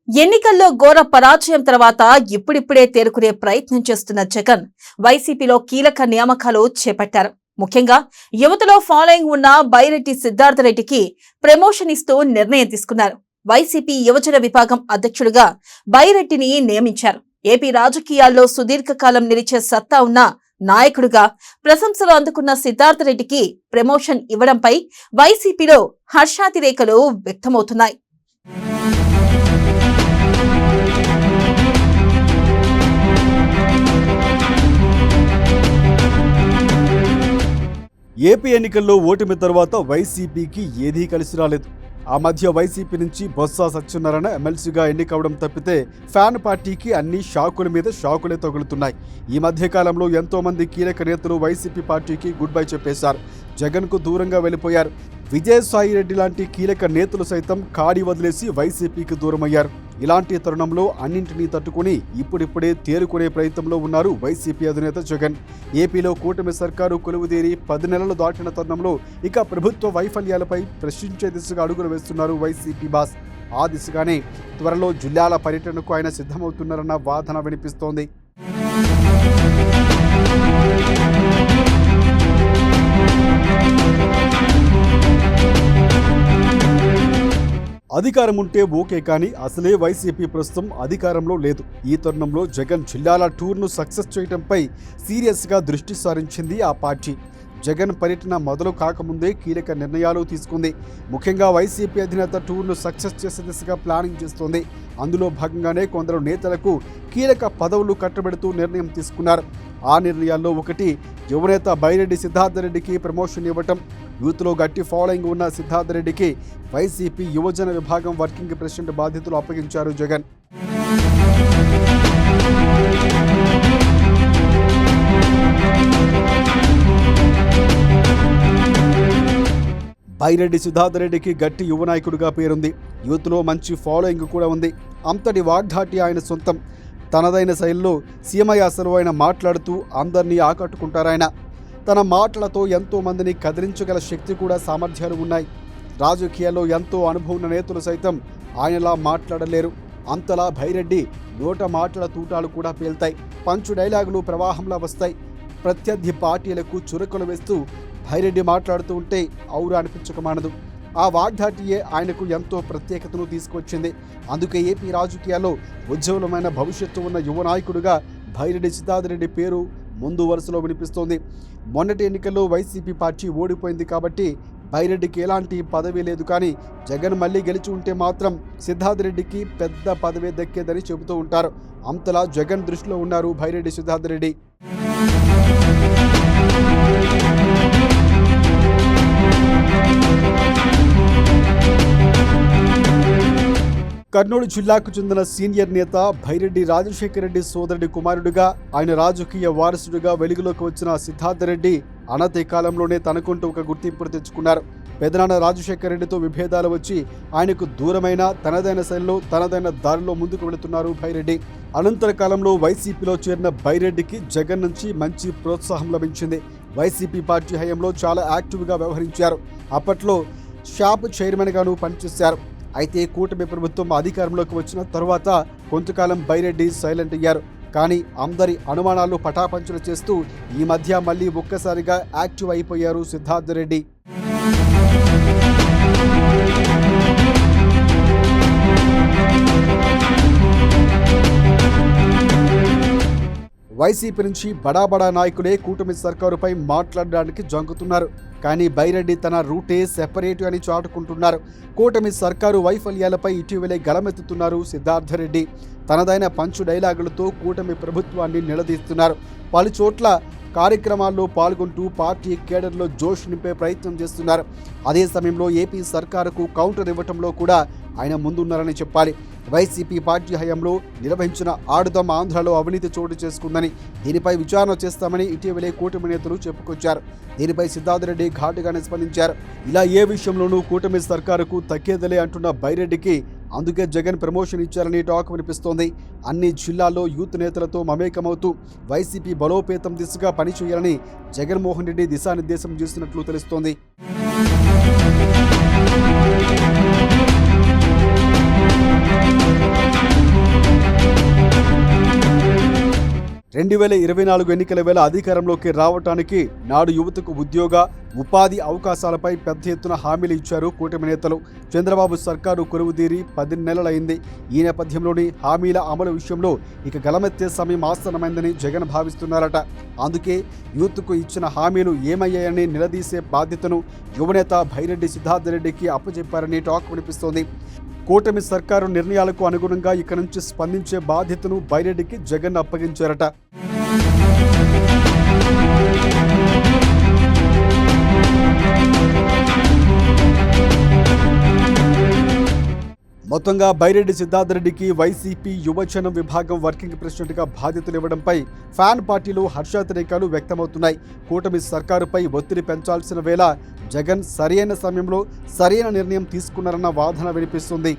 ఎన్నికల్లో ఘోర పరాజయం తర్వాత ఇప్పుడిప్పుడే తేరుకునే ప్రయత్నం చేస్తున్న జగన్ వైసీపీలో కీలక నియామకాలు చేపట్టారు. ముఖ్యంగా యువతలో ఫాలోయింగ్ ఉన్న బైరెడ్డి సిద్ధార్థరెడ్డికి ప్రమోషన్ ఇస్తూ నిర్ణయం తీసుకున్నారు. వైసీపీ యువజన విభాగం అధ్యక్షుడిగా బైరెడ్డిని నియమించారు. ఏపీ రాజకీయాల్లో సుదీర్ఘకాలం నిలిచే సత్తా ఉన్న నాయకుడిగా ప్రశంసలు అందుకున్న సిద్ధార్థరెడ్డికి ప్రమోషన్ ఇవ్వడంపై వైసీపీలో హర్షాతిరేకలు వ్యక్తమవుతున్నాయి. ఏపీ ఎన్నికల్లో ఓటమి తర్వాత వైసీపీకి ఏదీ కలిసి రాలేదు. ఆ మధ్య వైసీపీ నుంచి బొత్స సత్యనారాయణ ఎమ్మెల్సీగా ఎన్నికవడం తప్పితే ఫ్యాన్ పార్టీకి అన్ని షాకుల మీద షాకులే తగులుతున్నాయి. ఈ మధ్య కాలంలో ఎంతో మంది కీలక నేతలు వైసీపీ పార్టీకి గుడ్ బై చెప్పేశారు. జగన్కు దూరంగా వెళ్ళిపోయారు. విజయసాయి రెడ్డి లాంటి కీలక నేతలు సైతం కాడి వదిలేసి వైసీపీకి దూరమయ్యారు. ఇలాంటి తరుణంలో అన్నింటినీ తట్టుకుని ఇప్పుడిప్పుడే తేరుకునే ప్రయత్నంలో ఉన్నారు వైసీపీ అధినేత జగన్. ఏపీలో కూటమి సర్కారు కొలువుదేరి 10 నెలలు దాటిన తరుణంలో ఇక ప్రభుత్వ వైఫల్యాలపై ప్రశ్నించే దిశగా అడుగులు వేస్తున్నారు వైసీపీ బాస్. ఆ దిశగానే త్వరలో జిల్లాల పర్యటనకు ఆయన సిద్ధమవుతున్నారన్న వాదన వినిపిస్తోంది. అధికారం ఉంటే ఓకే, కానీ అసలే వైసీపీ ప్రస్తుతం అధికారంలో లేదు. ఈ తరుణంలో జగన్ జిల్లాల టూర్ను సక్సెస్ చేయడంపై సీరియస్గా దృష్టి సారించింది ఆ పార్టీ. జగన్ పర్యటన మొదలు కాకముందే కీలక నిర్ణయాలు తీసుకుంది. ముఖ్యంగా వైసీపీ అధినేత టూర్ను సక్సెస్ చేసే దిశగా ప్లానింగ్ చేస్తోంది. అందులో భాగంగానే కొందరు నేతలకు కీలక పదవులు కట్టబెడుతూ నిర్ణయం తీసుకున్నారు. ఆ నిర్ణయాల్లో ఒకటి యువనేత బైరెడ్డి సిద్ధార్థరెడ్డికి ప్రమోషన్ ఇవ్వటం. యూత్లో గట్టి ఫాలోయింగ్ ఉన్న సిద్ధార్థరెడ్డికి వైసీపీ యువజన విభాగం వర్కింగ్ ప్రెసిడెంట్ బాధ్యతలు అప్పగించారు జగన్. బైరెడ్డి సిద్ధార్థరెడ్డికి గట్టి యువ నాయకుడిగా పేరుంది. యూత్లో మంచి ఫాలోయింగ్ కూడా ఉంది. అంతటి వాగ్ధాటి ఆయన సొంతం. తనదైన శైలిలో సీమయ్య అసలు ఆయన మాట్లాడుతూ అందరినీ ఆకట్టుకుంటారాయన. తన మాటలతో ఎంతో మందిని కదిలించగల శక్తి కూడా సామర్థ్యాలు ఉన్నాయి. రాజకీయాల్లో ఎంతో అనుభవం ఉన్న నేతలు సైతం ఆయనలా మాట్లాడలేరు. అంతలా బైరెడ్డి నోట మాటల తూటాలు కూడా పేల్తాయి. పంచు డైలాగులు ప్రవాహంలా వస్తాయి. ప్రత్యర్థి పార్టీలకు చురకలు వేస్తూ బైరెడ్డి మాట్లాడుతూ ఉంటే ఔరు అనిపించక మానదు. ఆ వాగ్దాటియే ఆయనకు ఎంతో ప్రత్యేకతను తీసుకొచ్చింది. అందుకే ఏపీ రాజకీయాల్లో ఉజ్వలమైన భవిష్యత్తు ఉన్న యువ నాయకుడిగా బైరెడ్డి సిద్ధార్థరెడ్డి పేరు ముందు వరుసలో వినిపిస్తోంది. మొన్నటి ఎన్నికల్లో వైసీపీ పార్టీ ఓడిపోయింది కాబట్టి బైరెడ్డికి ఎలాంటి పదవి లేదు. కానీ జగన్ మళ్ళీ గెలిచి ఉంటే మాత్రం సిద్ధార్థరెడ్డికి పెద్ద పదవి దక్కేదని చెబుతూ ఉంటారు. అంతలా జగన్ దృష్టిలో ఉన్నారు బైరెడ్డి సిద్ధార్థరెడ్డి. కర్నూలు జిల్లాకు చెందిన సీనియర్ నేత బైరెడ్డి రాజశేఖర రెడ్డి సోదరుడి కుమారుడిగా, ఆయన రాజకీయ వారసుడిగా వెలుగులోకి వచ్చిన సిద్ధార్థరెడ్డి అనతి కాలంలోనే తనకుంటూ ఒక గుర్తింపును తెచ్చుకున్నారు. పెదనాన్న రాజశేఖర రెడ్డితో విభేదాలు వచ్చి ఆయనకు దూరమైన తనదైన శైలిలో తనదైన దారిలో ముందుకు వెళుతున్నారు బైరెడ్డి. అనంతర కాలంలో వైసీపీలో చేరిన బైరెడ్డికి జగన్ నుంచి మంచి ప్రోత్సాహం లభించింది. వైసీపీ పార్టీ హయాంలో చాలా యాక్టివ్గా వ్యవహరించారు. అప్పట్లో షాప్ చైర్మన్గాను పనిచేశారు. అయితే కూటమి ప్రభుత్వం అధికారంలోకి వచ్చిన తరువాత కొంతకాలం బైరెడ్డి సైలెంట్ అయ్యారు. కానీ అందరి అనుమానాలు పటాపంచలు చేస్తూ ఈ మధ్య మళ్ళీ ఒక్కసారిగా యాక్టివ్ అయిపోయారు సిద్ధార్థరెడ్డి. వైసీపీ నుంచి బడాబడా నాయకులే కూటమి సర్కారుపై మాట్లాడడానికి జంకుతున్నారు. కానీ బైరెడ్డి తన రూటే సెపరేట్ అని చాటుకుంటున్నారు. కూటమి సర్కారు వైఫల్యాలపై ఇటీవలే గలమెత్తుతున్నారు సిద్ధార్థరెడ్డి. తనదైన పంచు డైలాగులతో కూటమి ప్రభుత్వాన్ని నిలదీస్తున్నారు. పలు చోట్ల కార్యక్రమాల్లో పాల్గొంటూ పార్టీ కేడర్లో జోష్ నింపే ప్రయత్నం చేస్తున్నారు. అదే సమయంలో ఏపీ సర్కారుకు కౌంటర్ ఇవ్వటంలో కూడా ఆయన ముందున్నారని చెప్పాలి. వైసీపీ పార్టీ హయాంలో నిర్వహించిన ఆడుదాం ఆంధ్రలో అవినీతి చోటు చేసుకుందని, దీనిపై విచారణ చేస్తామని ఇటీవలే కూటమి నేతలు చెప్పుకొచ్చారు. దీనిపై సిద్ధార్థరెడ్డి ఘాటుగానే స్పందించారు. ఇలా ఏ విషయంలోనూ కూటమి సర్కారుకు తగ్గేదలే అంటున్న బైరెడ్డికి అందుకే జగన్ ప్రమోషన్ ఇచ్చారని టాక్ వినిపిస్తోంది. అన్ని జిల్లాల్లో యూత్ నేతలతో మమేకమవుతూ వైసీపీ బలోపేతం దిశగా పనిచేయాలని జగన్మోహన్ రెడ్డి దిశానిర్దేశం చేస్తున్నట్లు తెలుస్తోంది. 2024 ఎన్నికల వేళ అధికారంలోకి రావటానికి నాడు యువతకు ఉద్యోగ ఉపాధి అవకాశాలపై పెద్ద ఎత్తున హామీలు ఇచ్చారు కూటమి నేతలు. చంద్రబాబు సర్కారు కొలువుదీరి 10 నెలలైంది. ఈ నేపథ్యంలోని హామీల అమలు విషయంలో ఇక గలమెత్తే సమయం ఆసన్నమైందని జగన్ భావిస్తున్నారట. అందుకే యూత్కు ఇచ్చిన హామీలు ఏమయ్యాయని నిలదీసే బాధ్యతను యువనేత బైరెడ్డి సిద్ధార్థరెడ్డికి అప్పచెప్పారని టాక్ వినిపిస్తోంది. కూటమి సర్కారు నిర్ణయాలకు అనుగుణంగా ఇక నుంచి స్పందించే బాధ్యతను బైరెడ్డికి జగన్ అప్పగించారట. మొత్తంగా బైరెడ్డి సిద్ధార్థరెడ్డికి వైసీపీ యువజనం విభాగం వర్కింగ్ ప్రెసిడెంట్గా బాధ్యతలు ఇవ్వడంపై ఫ్యాన్ పార్టీలు హర్షాతిరేకాలు వ్యక్తమవుతున్నాయి. కూటమి సర్కారుపై ఒత్తిడి పెంచాల్సిన వేళ జగన్ సరైన సమయంలో సరైన నిర్ణయం తీసుకున్నారన్న వాదన వినిపిస్తుంది.